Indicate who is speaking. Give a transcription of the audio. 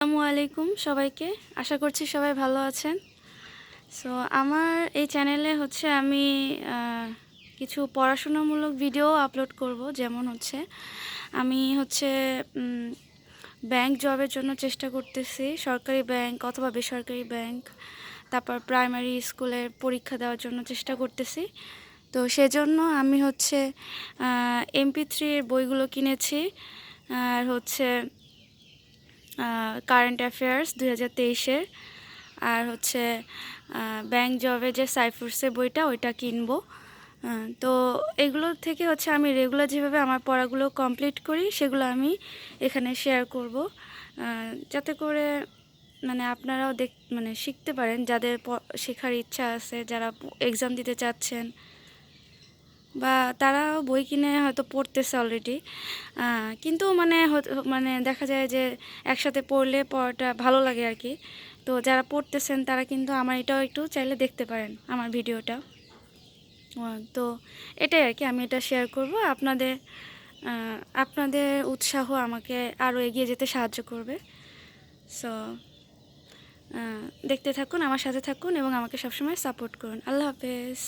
Speaker 1: আসসালামু আলাইকুম সবাইকে। আশা করছি সবাই ভালো আছেন। সো আমার এই চ্যানেলে আমি কিছু পড়াশোনামূলক ভিডিও আপলোড করব। যেমন আমি ব্যাংক জবের জন্য চেষ্টা করতেছি, সরকারি ব্যাংক অথবা বেসরকারি ব্যাংক। তারপর প্রাইমারি স্কুলের পরীক্ষা দেওয়ার জন্য চেষ্টা করতেছি। তো সেজন্য আমি MP3 এর বইগুলো কিনেছি। আর কারেন্ট অ্যাফেয়ার্স 2023-এর, আর ব্যাংক জবে যে সাইফুরসের বইটা ওইটা কিনবো। তো এগুলো থেকে আমি রেগুলার যেভাবে আমার পড়াগুলো কমপ্লিট করি সেগুলো আমি এখানে শেয়ার করব, যাতে করে আপনারাও শিখতে পারেন, যাদের শেখার ইচ্ছা আছে, যারা এক্সাম দিতে চাচ্ছেন বা তারা বই কিনে হয়তো পড়তেছে অলরেডি। কিন্তু দেখা যায় যে একসাথে পড়লে পড়াটা ভালো লাগে আর কি। তো যারা পড়তেছেন তারা কিন্তু আমার এটাও একটু চাইলে দেখতে পারেন, আমার ভিডিওটা। তো এটাই আর কি, আমি এটা শেয়ার করব। আপনাদের উৎসাহ আমাকে আরও এগিয়ে যেতে সাহায্য করবে। সো দেখতে থাকুন, আমার সাথে থাকুন এবং আমাকে সবসময় সাপোর্ট করুন। আল্লাহ হাফেজ।